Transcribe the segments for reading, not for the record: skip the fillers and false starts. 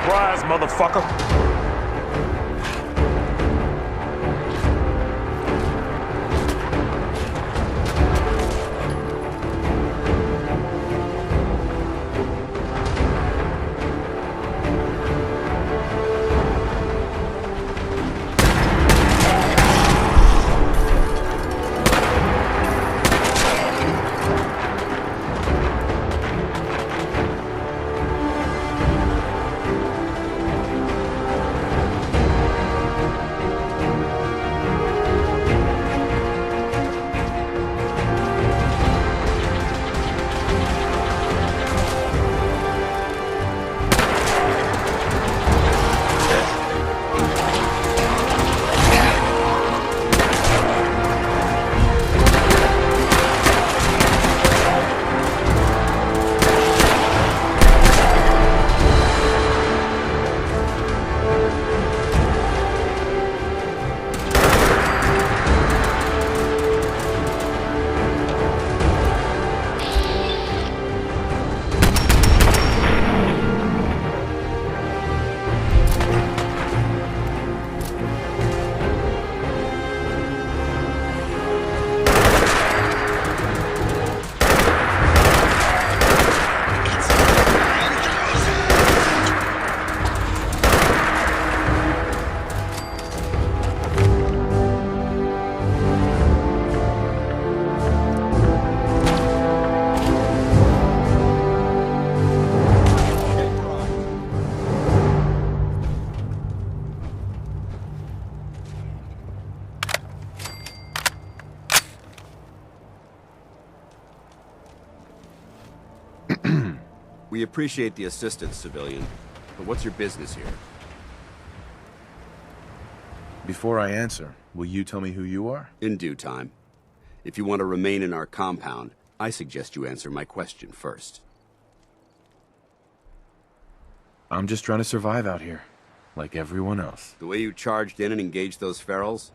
Surprise, motherfucker! We appreciate the assistance, civilian, but what's your business here? Before I answer, will you tell me who you are? In due time. If you want to remain in our compound, I suggest you answer my question first. I'm just trying to survive out here, like everyone else. The way you charged in and engaged those ferals,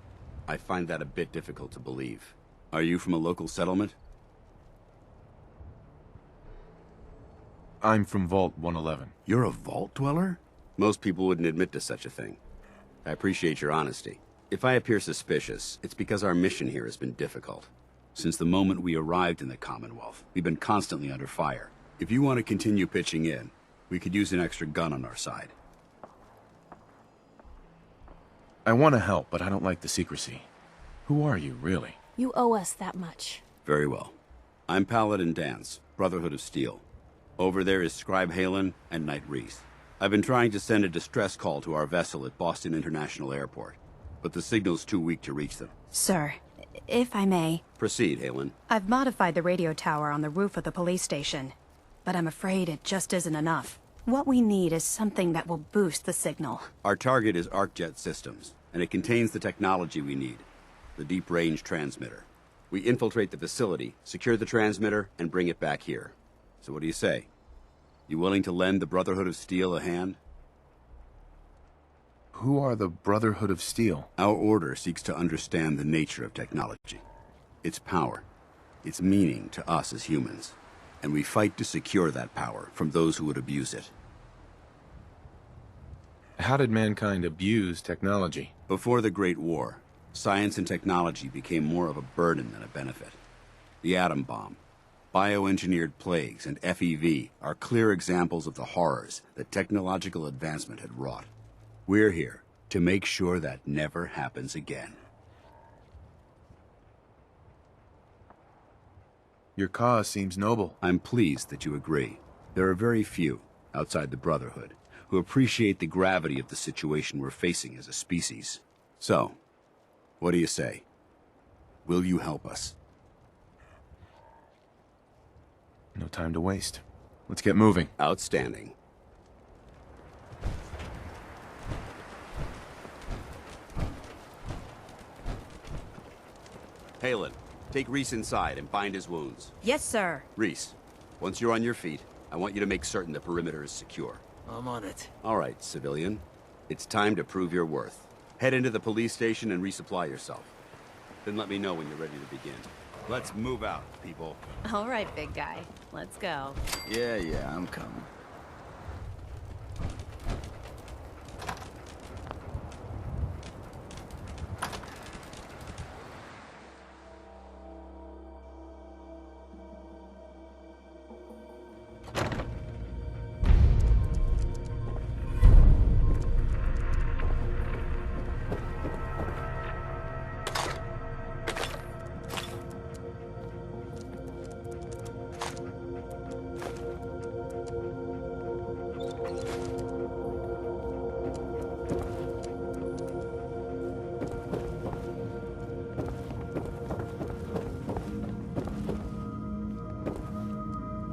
I find that a bit difficult to believe. Are you from a local settlement? I'm from Vault 111. You're a vault dweller? Most people wouldn't admit to such a thing. I appreciate your honesty. If I appear suspicious, it's because our mission here has been difficult. Since the moment we arrived in the Commonwealth, we've been constantly under fire. If you want to continue pitching in, we could use an extra gun on our side. I want to help, but I don't like the secrecy. Who are you, really? You owe us that much. Very well. I'm Paladin Danse, Brotherhood of Steel. Over there is Scribe Halen and Knight Reese. I've been trying to send a distress call to our vessel at Boston International Airport, but the signal's too weak to reach them. Sir, if I may. Proceed, Halen. I've modified the radio tower on the roof of the police station, but I'm afraid it just isn't enough. What we need is something that will boost the signal. Our target is ArcJet Systems, and it contains the technology we need, the deep-range transmitter. We infiltrate the facility, secure the transmitter, and bring it back here. So what do you say? You willing to lend the Brotherhood of Steel a hand? Who are the Brotherhood of Steel? Our order seeks to understand the nature of technology, its power, its meaning to us as humans, and we fight to secure that power from those who would abuse it. How did mankind abuse technology? Before the Great War, science and technology became more of a burden than a benefit. The atom bomb, bioengineered plagues, and FEV are clear examples of the horrors that technological advancement had wrought. We're here to make sure that never happens again. Your cause seems noble. I'm pleased that you agree. There are very few, outside the Brotherhood, who appreciate the gravity of the situation we're facing as a species. So, what do you say? Will you help us? No time to waste. Let's get moving. Outstanding. Halen, take Reese inside and bind his wounds. Yes, sir. Reese, once you're on your feet, I want you to make certain the perimeter is secure. I'm on it. All right, civilian. It's time to prove your worth. Head into the police station and resupply yourself. Then let me know when you're ready to begin. Let's move out, people. All right, big guy. Let's go. Yeah, I'm coming.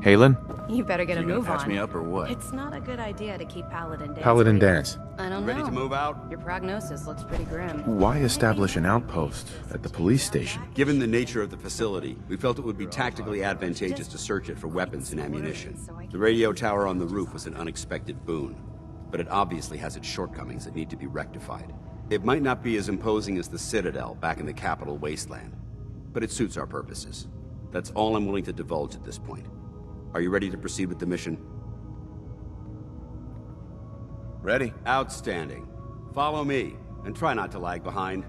Halen? You better get a You gonna move patch on. me up or what? It's not a good idea to keep Paladin Danse. Paladin waiting. Danse. I don't Ready know. to move out? Your prognosis looks pretty grim. Why establish an outpost at the police station? Given the nature of the facility, we felt it would be tactically advantageous to search it for weapons and ammunition. The radio tower on the roof was an unexpected boon, but it obviously has its shortcomings that need to be rectified. It might not be as imposing as the Citadel back in the capital wasteland, but it suits our purposes. That's all I'm willing to divulge at this point. Are you ready to proceed with the mission? Ready. Outstanding. Follow me, and try not to lag behind.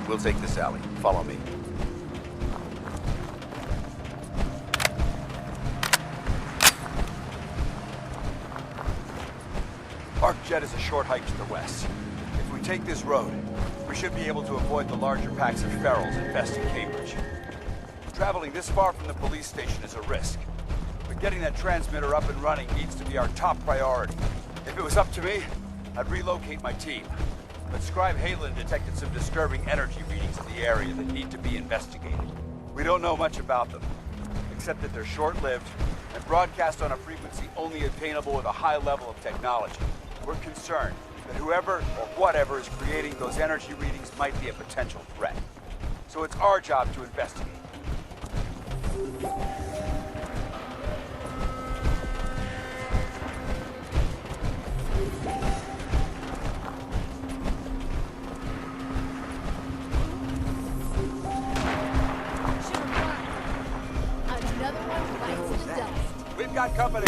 We'll take this alley. Follow me. Arcjet is a short hike to the west. If we take this road, we should be able to avoid the larger packs of ferals infesting Cambridge. Traveling this far from the police station is a risk, but getting that transmitter up and running needs to be our top priority. If it was up to me, I'd relocate my team. But Scribe Halen detected some disturbing energy readings in the area that need to be investigated. We don't know much about them, except that they're short-lived and broadcast on a frequency only attainable with a high level of technology. We're concerned that whoever or whatever is creating those energy readings might be a potential threat. So it's our job to investigate. Another one bites the dust. We've got company.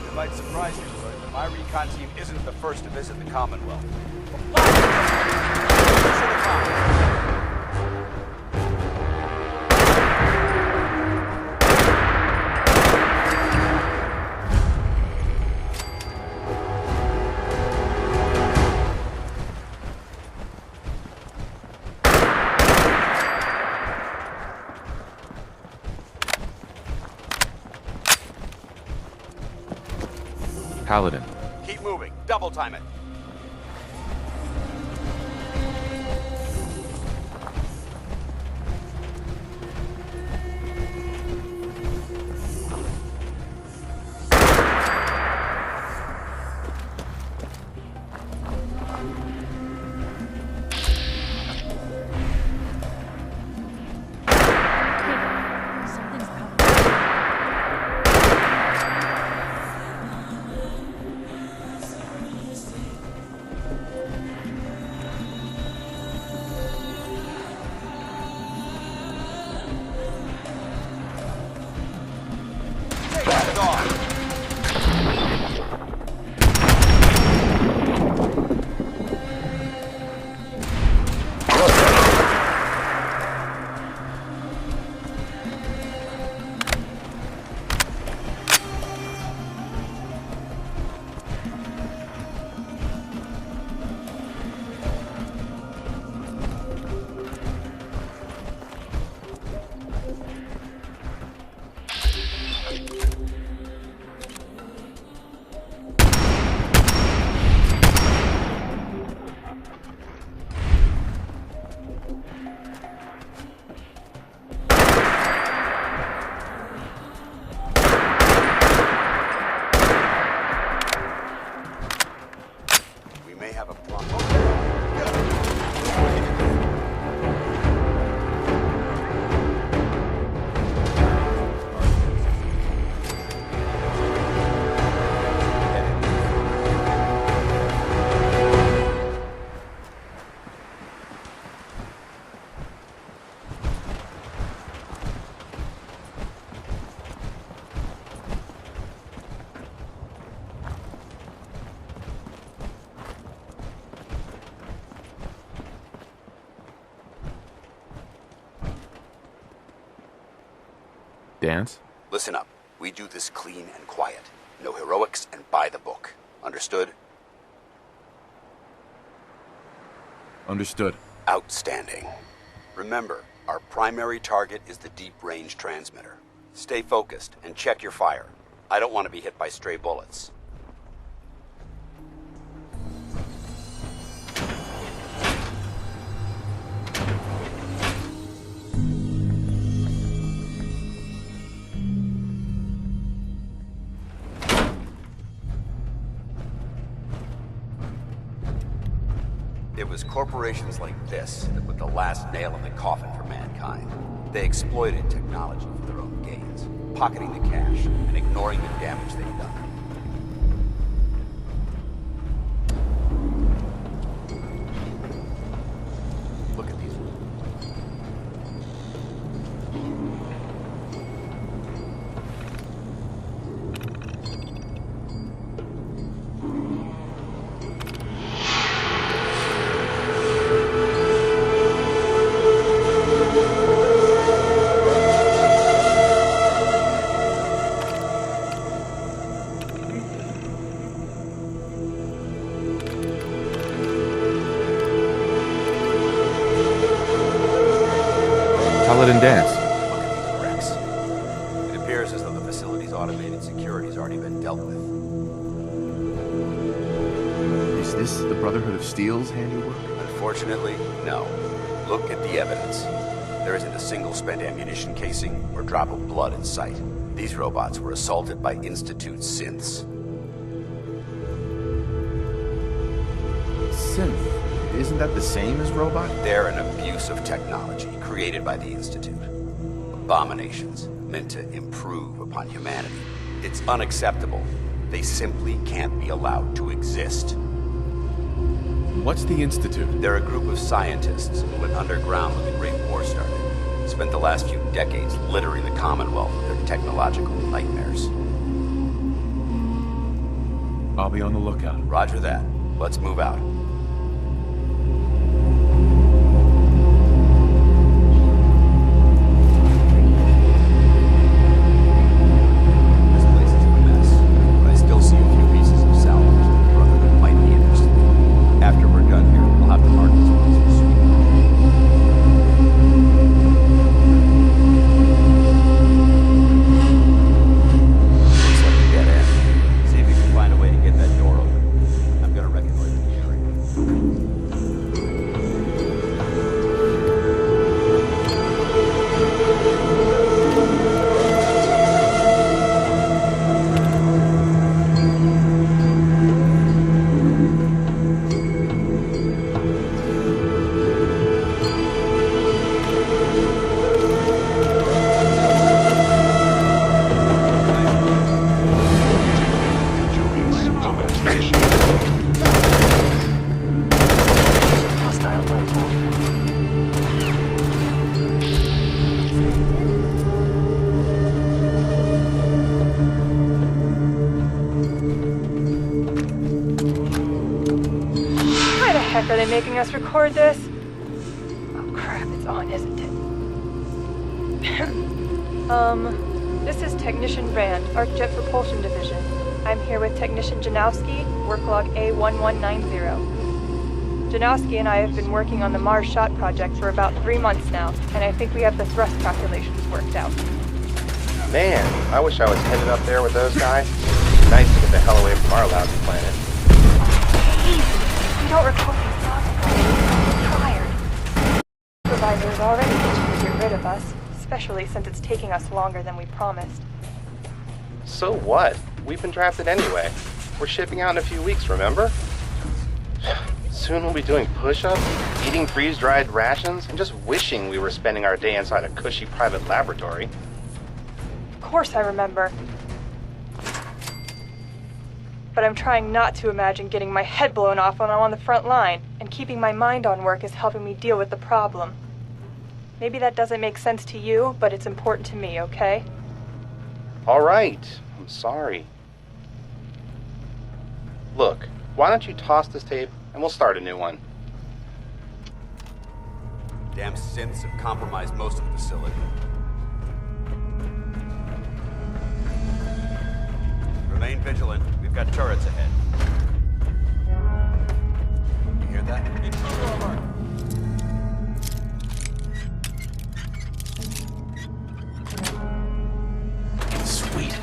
It might surprise you, but my recon team isn't the first to visit the Commonwealth. Paladin. Keep moving. Double time it. Something's out. dance? Listen up. We do this clean and quiet. No heroics and by the book. Understood? Understood. Outstanding. Remember, our primary target is the deep-range transmitter. Stay focused and check your fire. I don't want to be hit by stray bullets. It was corporations like this that put the last nail in the coffin for mankind. They exploited technology for their own gains, pocketing the cash and ignoring the damage they'd done. Look at these. Paladin dance. Look at these wrecks. It appears as though the facility's automated security's already been dealt with. Is this the Brotherhood of Steel's handiwork? Unfortunately, no. Look at the evidence. There isn't a single spent ammunition casing or drop of blood in sight. These robots were assaulted by Institute synths. Synth. Isn't that the same as robot? They're an abuse of technology created by the Institute. Abominations meant to improve upon humanity. It's unacceptable. They simply can't be allowed to exist. What's the Institute? They're a group of scientists who went underground when the Great War started. Spent the last few decades littering the Commonwealth with their technological nightmares. I'll be on the lookout. Roger that. Let's move out. This place is a mess, but I still see a few pieces of salvage that the Brotherhood might be interested in. After we're done here, we'll have to mark this place for sweet. Looks like a dead end. See if you can find a way to get that door open. I'm gonna reconnoiter the area. Why the heck are they making us record this? Oh crap, it's on, isn't it? This is Technician Rand, ArcJet Propulsion Division. I'm here with Technician Janowski, work log A1190. Janowski and I have been working on the Mars Shot project for about 3 months now, and I think we have the thrust calculations worked out. Man, I wish I was headed up there with those guys. Nice to get the hell away from our lousy planet. We don't record these thoughts, we're tired. Supervisor is already itching to get rid of us, especially since it's taking us longer than we promised. So what? We've been drafted anyway. We're shipping out in a few weeks, remember? Soon we'll be doing push-ups, eating freeze-dried rations, and just wishing we were spending our day inside a cushy private laboratory. Of course I remember. But I'm trying not to imagine getting my head blown off when I'm on the front line, and keeping my mind on work is helping me deal with the problem. Maybe that doesn't make sense to you, but it's important to me, okay? All right, I'm sorry. Look, why don't you toss this tape and we'll start a new one. Damn synths have compromised most of the facility. Remain vigilant. We've got turrets ahead. You hear that? Intruder alert! Sweet.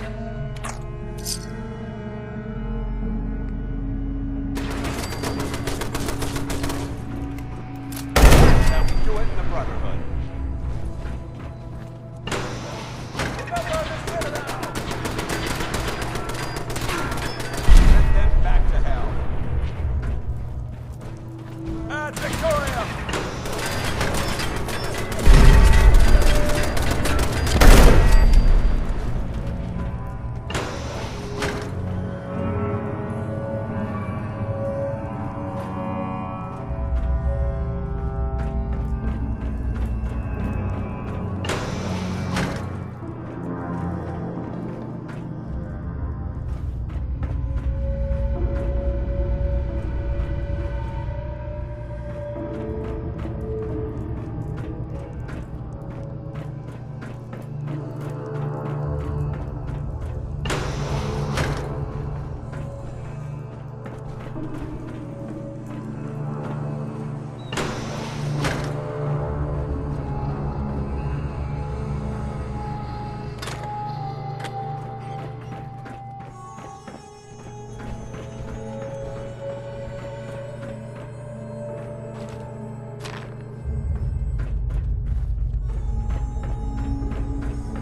Now we do it in the Brotherhood. Send them back to hell. And Victoria!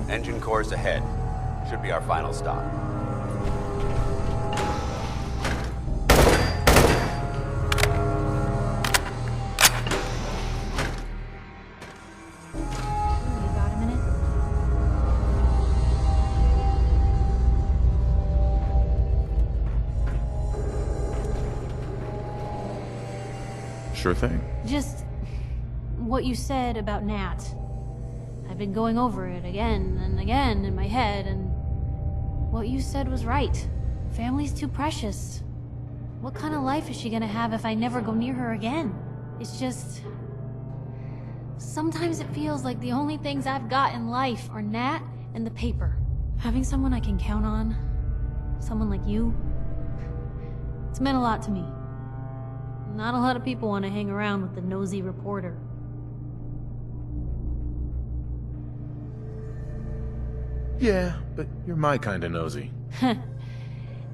Engine course ahead. Should be our final stop. You got a minute? Sure thing. Just what you said about Nat. I've been going over it again and again in my head, and what you said was right. Family's too precious. What kind of life is she gonna have if I never go near her again? It's just... sometimes it feels like the only things I've got in life are Nat and the paper. Having someone I can count on, someone like you, it's meant a lot to me. Not a lot of people want to hang around with the nosy reporter. Yeah, but you're my kind of nosy.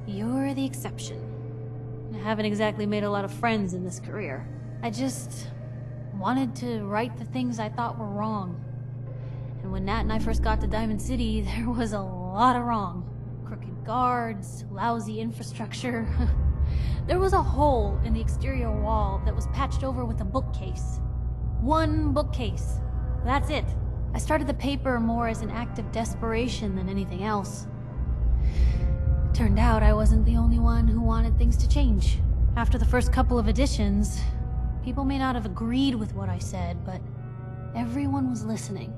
You're the exception. I haven't exactly made a lot of friends in this career. I just wanted to right the things I thought were wrong. And when Nat and I first got to Diamond City, there was a lot of wrong. Crooked guards, lousy infrastructure. There was a hole in the exterior wall that was patched over with a bookcase. One bookcase. That's it. I started the paper more as an act of desperation than anything else. Turned out I wasn't the only one who wanted things to change. After the first couple of editions, people may not have agreed with what I said, but everyone was listening.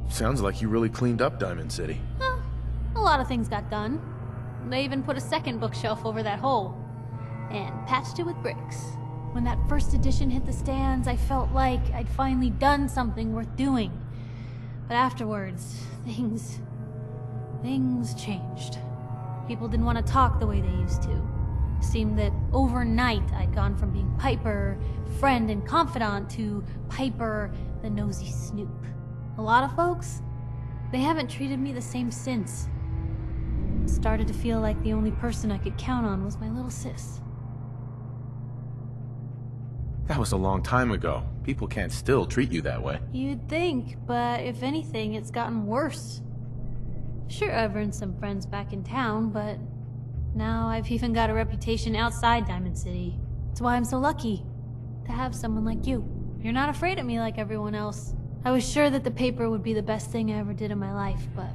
Sounds like you really cleaned up Diamond City. A lot of things got done. They even put a second bookshelf over that hole, and patched it with bricks. When that first edition hit the stands, I felt like I'd finally done something worth doing. But afterwards, things changed. People didn't want to talk the way they used to. It seemed that overnight I'd gone from being Piper, friend and confidant, to Piper, the nosy snoop. A lot of folks, they haven't treated me the same since. It started to feel like the only person I could count on was my little sis. That was a long time ago. People can't still treat you that way. You'd think, but if anything, it's gotten worse. Sure, I've earned some friends back in town, but now I've even got a reputation outside Diamond City. That's why I'm so lucky to have someone like you. You're not afraid of me like everyone else. I was sure that the paper would be the best thing I ever did in my life, but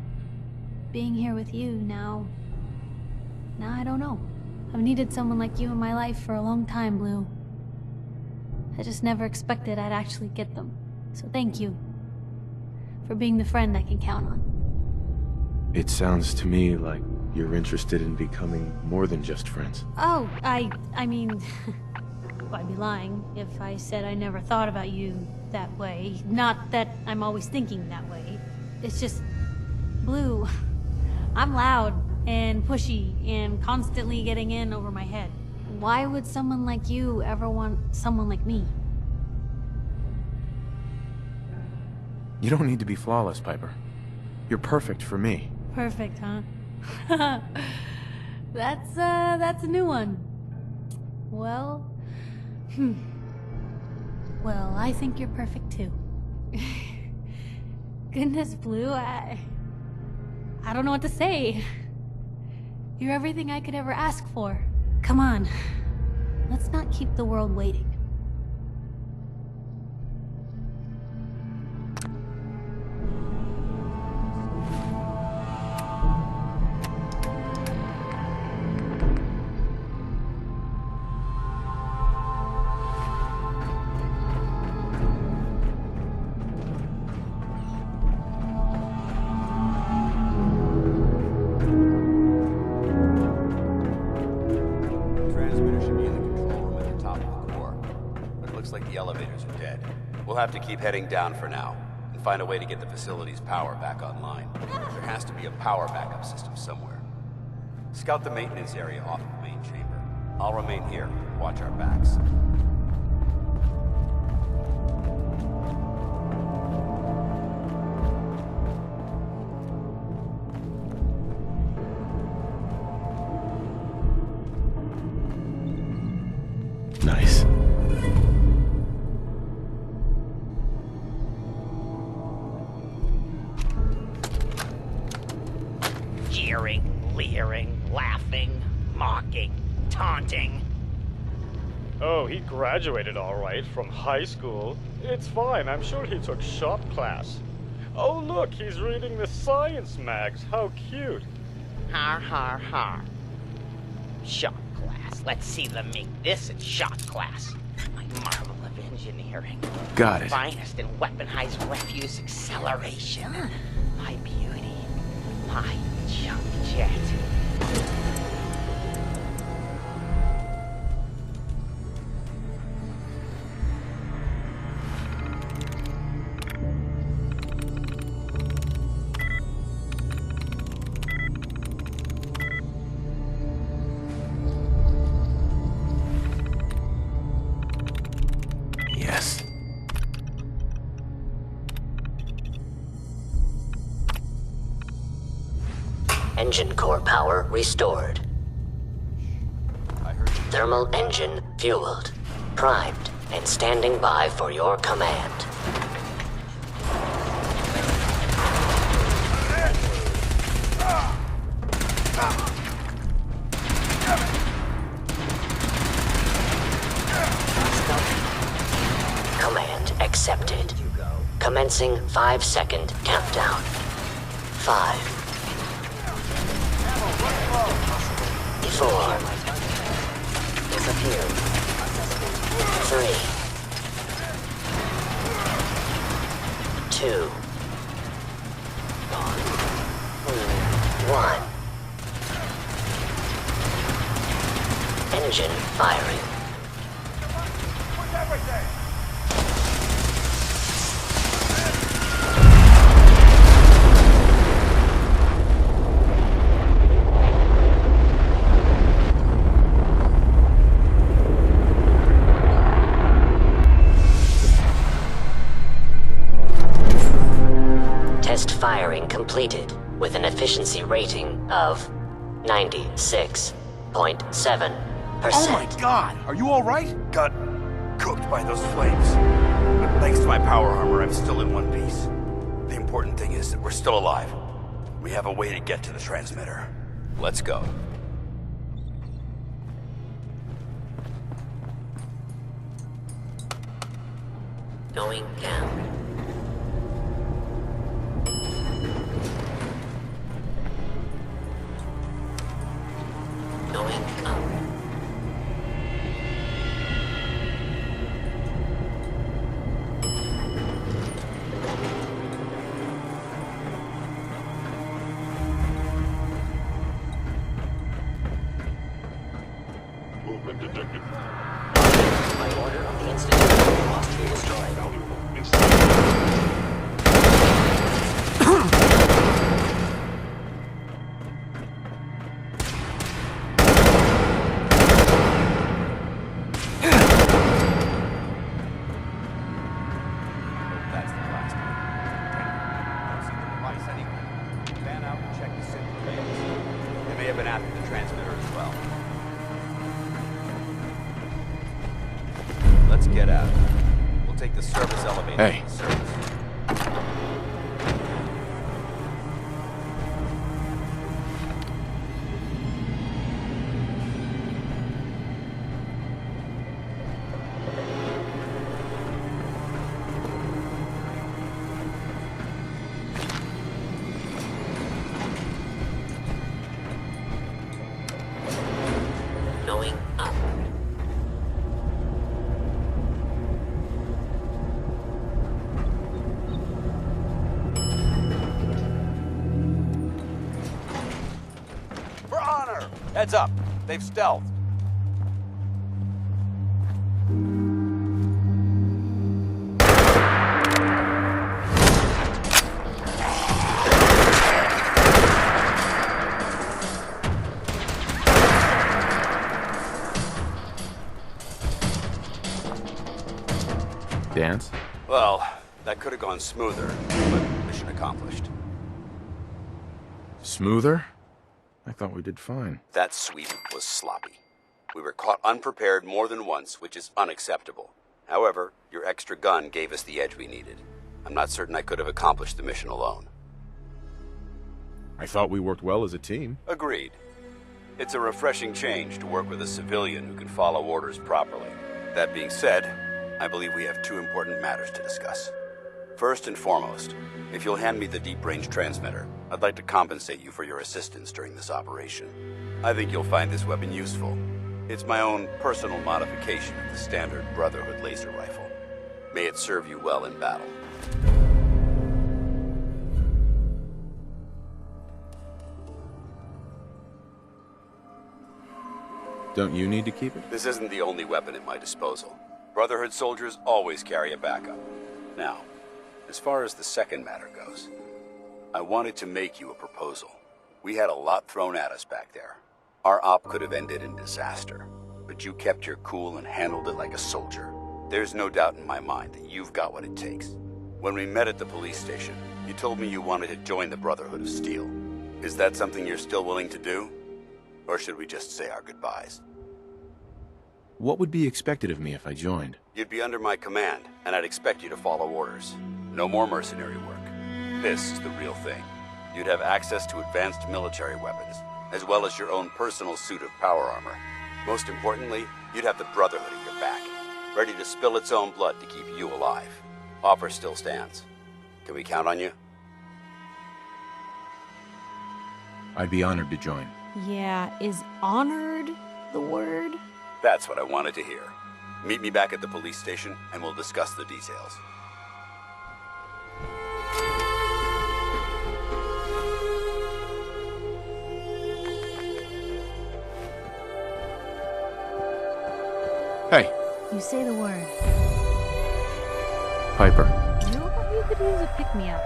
being here with you now I don't know. I've needed someone like you in my life for a long time, Blue. I just never expected I'd actually get them. So thank you for being the friend I can count on. It sounds to me like you're interested in becoming more than just friends. Oh, I mean, I'd be lying if I said I never thought about you that way. Not that I'm always thinking that way. It's just, Blue, I'm loud and pushy and constantly getting in over my head. Why would someone like you ever want someone like me? You don't need to be flawless, Piper. You're perfect for me. Perfect, huh? That's a new one. Well, Well, I think you're perfect too. Goodness, Blue, I don't know what to say. You're everything I could ever ask for. Come on, let's not keep the world waiting. We'll have to keep heading down for now, and find a way to get the facility's power back online. There has to be a power backup system somewhere. Scout the maintenance area off of the main chamber. I'll remain here, watch our backs. Nice. Jeering, leering, laughing, mocking, taunting. Oh, he graduated all right from high school. It's fine, I'm sure he took shop class. Oh look, he's reading the science mags. How cute. Har har har. Shop class. Let's see them make this in shop class. My marvel of engineering. Got it. Finest in weaponized refuse acceleration. My beauty. My junk jet. Yes. Engine core power restored. Thermal engine fueled, primed, and standing by for your command. Command accepted. Commencing 5-second countdown. 5, 4, disappear. 3, 2, 1. Engine firing. Test firing completed with an efficiency rating of 96.7%. Oh my god! Are you alright? Got cooked by those flames. But thanks to my power armor, I'm still in one piece. The important thing is that we're still alive. We have a way to get to the transmitter. Let's go. Going down. Going up. Movement detected. By order of the Institute, must be destroyed. have been after the transmitter as well. Let's get out. We'll take the service elevator. Hey. To the service. Going up. For honor! Heads up. They've stealthed. Dance? Well, that could have gone smoother, but mission accomplished. Smoother? I thought we did fine. That sweep was sloppy. We were caught unprepared more than once, which is unacceptable. However, your extra gun gave us the edge we needed. I'm not certain I could have accomplished the mission alone. I thought we worked well as a team. Agreed. It's a refreshing change to work with a civilian who can follow orders properly. That being said, I believe we have two important matters to discuss. First and foremost, if you'll hand me the deep-range transmitter, I'd like to compensate you for your assistance during this operation. I think you'll find this weapon useful. It's my own personal modification of the standard Brotherhood laser rifle. May it serve you well in battle. Don't you need to keep it? This isn't the only weapon at my disposal. Brotherhood soldiers always carry a backup. Now, as far as the second matter goes, I wanted to make you a proposal. We had a lot thrown at us back there. Our op could have ended in disaster, but you kept your cool and handled it like a soldier. There's no doubt in my mind that you've got what it takes. When we met at the police station, you told me you wanted to join the Brotherhood of Steel. Is that something you're still willing to do? Or should we just say our goodbyes? What would be expected of me if I joined? You'd be under my command, and I'd expect you to follow orders. No more mercenary work. This is the real thing. You'd have access to advanced military weapons, as well as your own personal suit of power armor. Most importantly, you'd have the Brotherhood at your back, ready to spill its own blood to keep you alive. Offer still stands. Can we count on you? I'd be honored to join. Yeah, is honored the word? That's what I wanted to hear. Meet me back at the police station, and we'll discuss the details. Hey, You say the word. Piper. You know what? You could use a pick-me-up.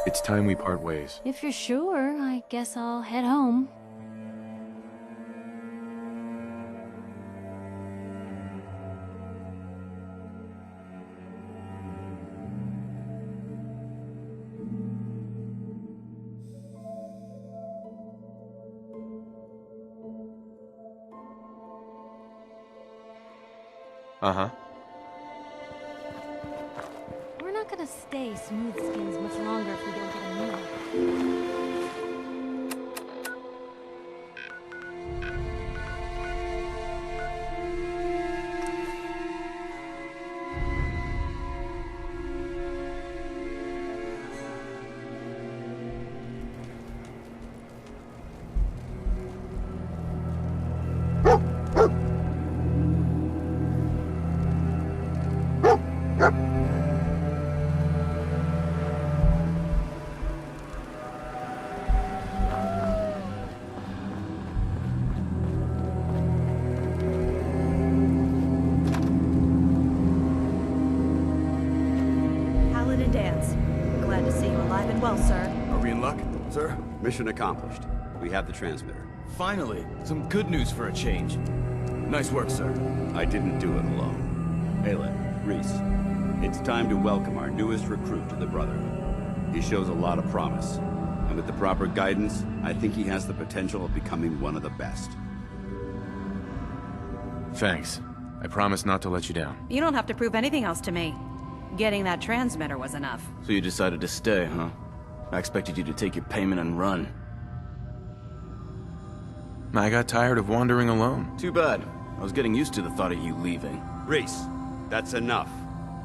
It's time we part ways. If you're sure, I guess I'll head home. Uh-huh. We're not gonna stay smooth skins much longer if we don't get a meal. Paladin Dance. Glad to see you alive and well, sir. Are we in luck, sir? Mission accomplished. We have the transmitter. Finally, some good news for a change. Nice work, sir. I didn't do it alone. Aelin, Reese, it's time to welcome our newest recruit to the Brotherhood. He shows a lot of promise. And with the proper guidance, I think he has the potential of becoming one of the best. Thanks. I promise not to let you down. You don't have to prove anything else to me. Getting that transmitter was enough. So you decided to stay, huh? I expected you to take your payment and run. I got tired of wandering alone. Too bad. I was getting used to the thought of you leaving. Rhys, that's enough.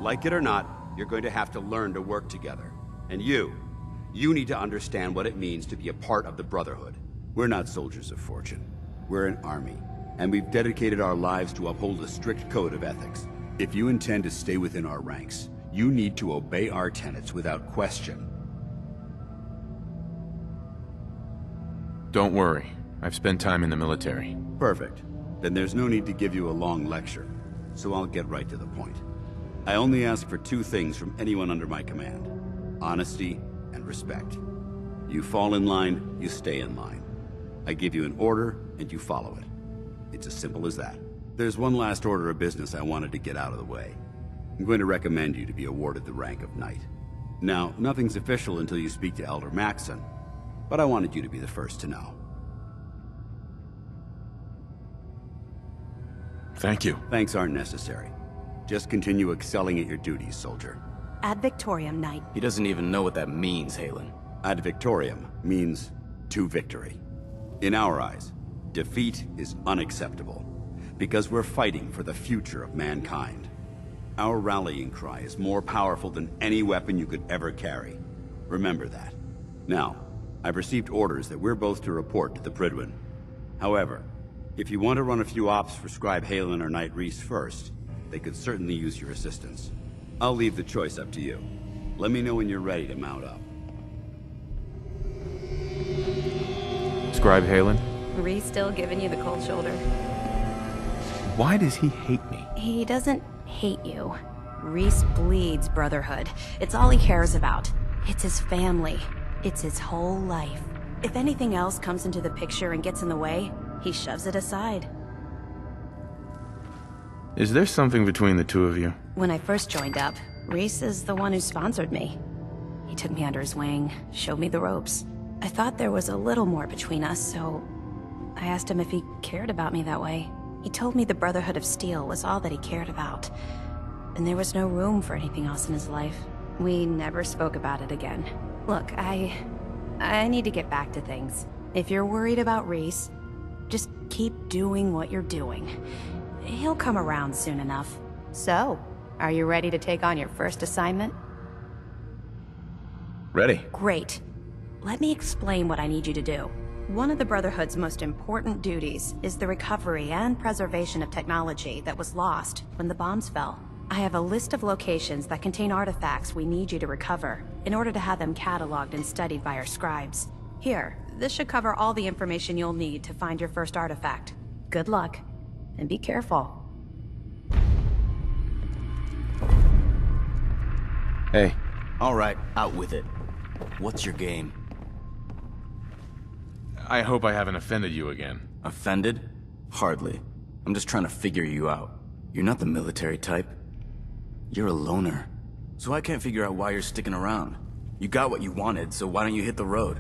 Like it or not, you're going to have to learn to work together. And you need to understand what it means to be a part of the Brotherhood. We're not soldiers of fortune. We're an army, and we've dedicated our lives to uphold a strict code of ethics. If you intend to stay within our ranks, you need to obey our tenets without question. Don't worry. I've spent time in the military. Perfect. Then there's no need to give you a long lecture, so I'll get right to the point. I only ask for two things from anyone under my command: honesty and respect. You fall in line, you stay in line. I give you an order, and you follow it. It's as simple as that. There's one last order of business I wanted to get out of the way. I'm going to recommend you to be awarded the rank of Knight. Now, nothing's official until you speak to Elder Maxson, but I wanted you to be the first to know. Thank you. Thanks aren't necessary. Just continue excelling at your duties, soldier. Ad Victoriam, Knight. He doesn't even know what that means, Haylen. Ad Victoriam means to victory. In our eyes, defeat is unacceptable, because we're fighting for the future of mankind. Our rallying cry is more powerful than any weapon you could ever carry. Remember that. Now, I've received orders that we're both to report to the Prydwen. However, if you want to run a few ops for Scribe Haylen or Knight Rhys first, they could certainly use your assistance. I'll leave the choice up to you. Let me know when you're ready to mount up. Scribe Haylen? Rhys still giving you the cold shoulder. Why does he hate me? He doesn't hate you. Rhys bleeds Brotherhood. It's all he cares about. It's his family. It's his whole life. If anything else comes into the picture and gets in the way, he shoves it aside. Is there something between the two of you? When I first joined up, Rhys is the one who sponsored me. He took me under his wing, showed me the ropes. I thought there was a little more between us, so I asked him if he cared about me that way. He told me the Brotherhood of Steel was all that he cared about, and there was no room for anything else in his life. We never spoke about it again. Look, I need to get back to things. If you're worried about Rhys, just keep doing what you're doing. He'll come around soon enough. So, are you ready to take on your first assignment? Ready. Great. Let me explain what I need you to do. One of the Brotherhood's most important duties is the recovery and preservation of technology that was lost when the bombs fell. I have a list of locations that contain artifacts we need you to recover in order to have them cataloged and studied by our scribes. Here, this should cover all the information you'll need to find your first artifact. Good luck, and be careful. Hey. All right, out with it. What's your game? I hope I haven't offended you again. Offended? Hardly. I'm just trying to figure you out. You're not the military type. You're a loner. So I can't figure out why you're sticking around. You got what you wanted, so why don't you hit the road?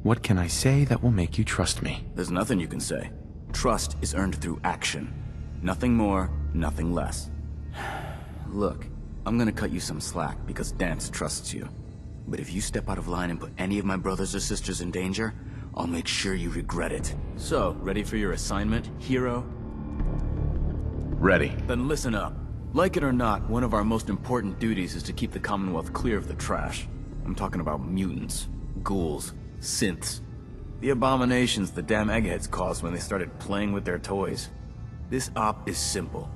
What can I say that will make you trust me? There's nothing you can say. Trust is earned through action. Nothing more, nothing less. Look, I'm gonna cut you some slack because Danse trusts you. But if you step out of line and put any of my brothers or sisters in danger, I'll make sure you regret it. So, ready for your assignment, hero? Ready. Then listen up. Like it or not, one of our most important duties is to keep the Commonwealth clear of the trash. I'm talking about mutants, ghouls, synths. The abominations the damn eggheads caused when they started playing with their toys. This op is simple.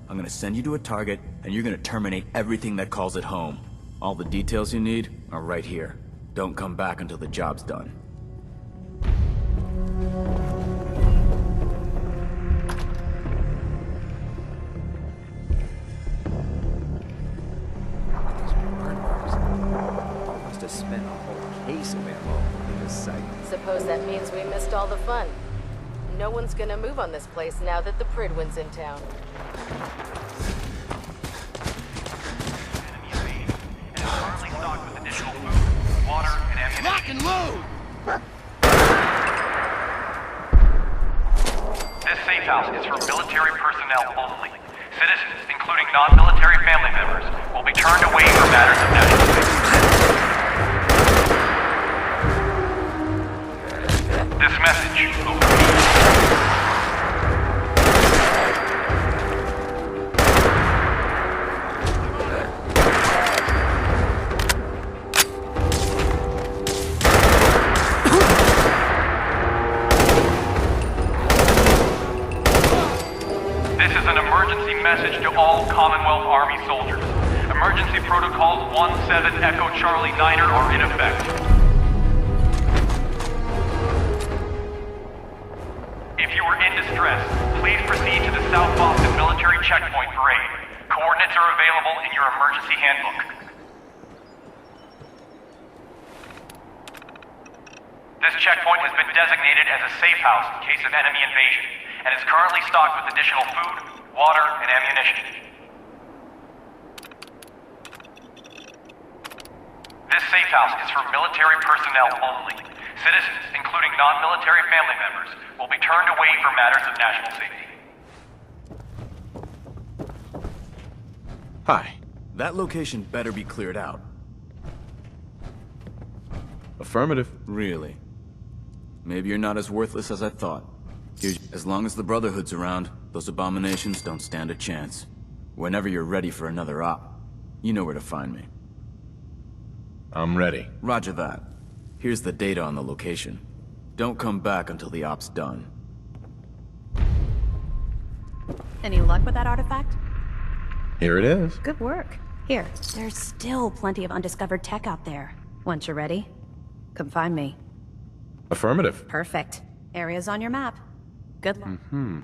I'm gonna send you to a target, and you're gonna terminate everything that calls it home. All the details you need are right here. Don't come back until the job's done. Must have spent a whole case of ammo in this site. Suppose that means we missed all the fun. No one's gonna move on this place now that the Prydwen's in town. Currently stocked with additional food, water, Lock and load! This safe house is for military personnel only. Citizens, including non-military family members, will be turned away for matters of national safety. This message will message to all Commonwealth Army soldiers. Emergency protocols 17 Echo Charlie Niner are in effect. If you are in distress, please proceed to the South Boston Military Checkpoint for aid. Coordinates are available in your emergency handbook. This checkpoint has been designated as a safe house in case of enemy invasion, and is currently stocked with additional food, water, and ammunition. This safe house is for military personnel only. Citizens, including non-military family members, will be turned away for matters of national safety. Hi. That location better be cleared out. Affirmative. Really? Maybe you're not as worthless as I thought. As long as the Brotherhood's around, those abominations don't stand a chance. Whenever you're ready for another op, you know where to find me. I'm ready. Roger that. Here's the data on the location. Don't come back until the op's done. Any luck with that artifact? Here it is. Good work. Here, there's still plenty of undiscovered tech out there. Once you're ready, come find me. Affirmative. Perfect. Area's on your map. Good luck. Mm-hmm.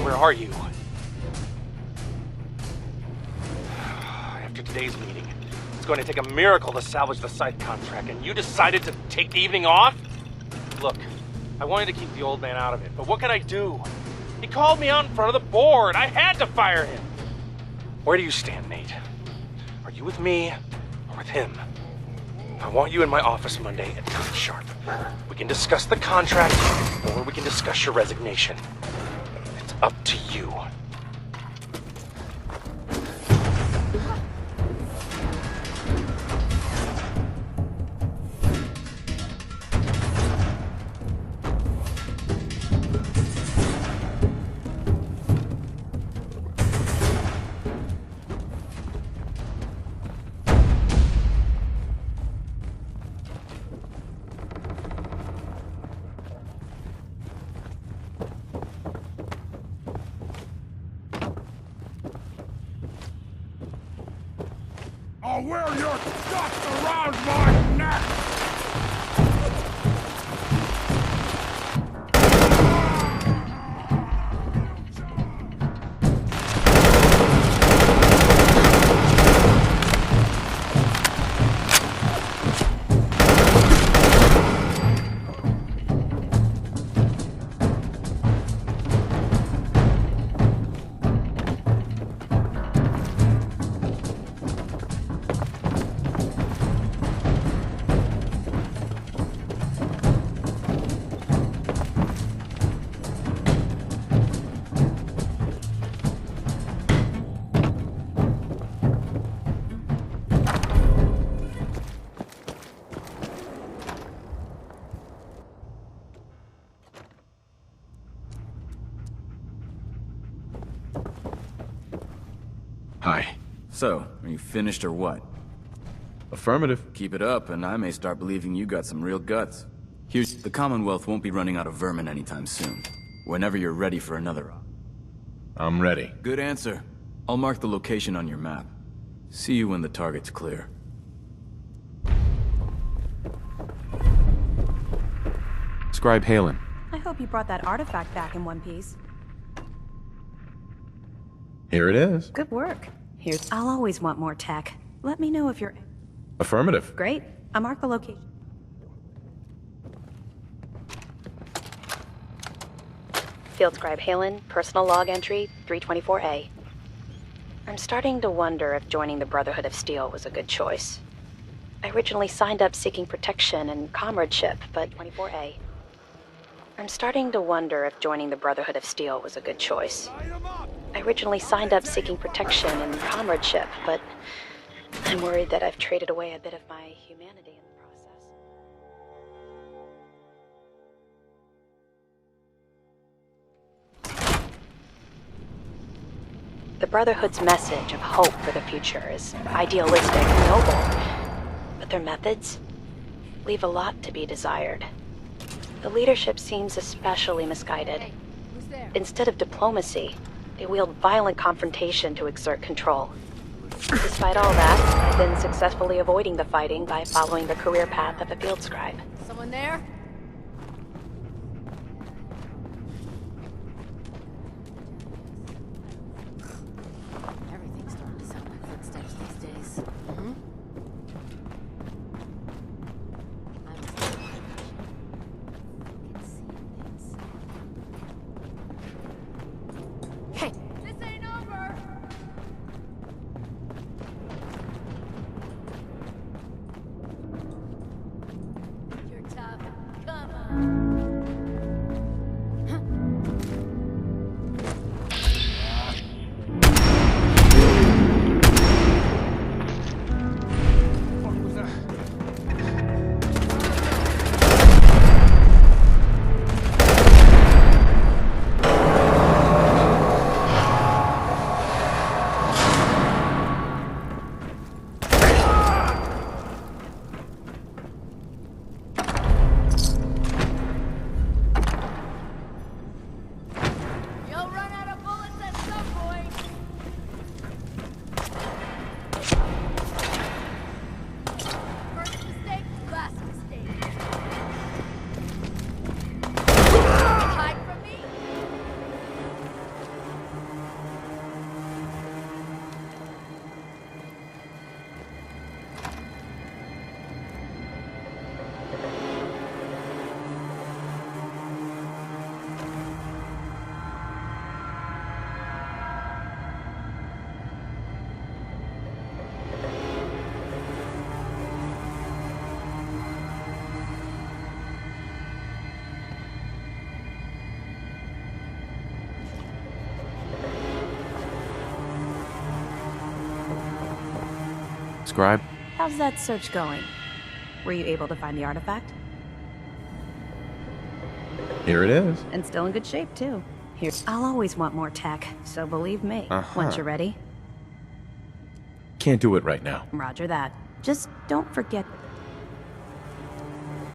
Where are you? After today's meeting, it's going to take a miracle to salvage the site contract, and you decided to take the evening off? Look, I wanted to keep the old man out of it, but what could I do? He called me out in front of the board. I had to fire him. Where do you stand, Nate? Are you with me or with him? I want you in my office Monday at 9 sharp. We can discuss the contract, or we can discuss your resignation. Up to you. I'll wear your guts around my neck! Hi. So, are you finished or what? Affirmative. Keep it up, and I may start believing you got some real guts. Here's... The Commonwealth won't be running out of vermin anytime soon. Whenever you're ready for another op. I'm ready. Good answer. I'll mark the location on your map. See you when the target's clear. Scribe Halen. I hope you brought that artifact back in one piece. Here it is. Good work. Here's... I'll always want more tech. Let me know if you're... Affirmative. Great. I'll mark the location. Field Scribe Halen, personal log entry 324A. I'm starting to wonder if joining the Brotherhood of Steel was a good choice. I originally signed up seeking protection and comradeship, but 24A. I'm starting to wonder if joining the Brotherhood of Steel was a good choice. I originally signed up seeking protection and comradeship, but I'm worried that I've traded away a bit of my humanity in the process. The Brotherhood's message of hope for the future is idealistic and noble, but their methods leave a lot to be desired. The leadership seems especially misguided. Hey, who's there? Instead of diplomacy, they wield violent confrontation to exert control. Despite all that, I've been successfully avoiding the fighting by following the career path of a field scribe. Someone there? Everything's starting to sound like footsteps these days. Hey, this ain't over. You're tough. Come on. You'll run out of bullets at some point. First mistake, last mistake. Hide from me. Scribe? How's that search going? Were you able to find the artifact? Here it is. And still in good shape, too. Here's... I'll always want more tech, so believe me. Once you're ready. Can't do it right now. Roger that. Just don't forget...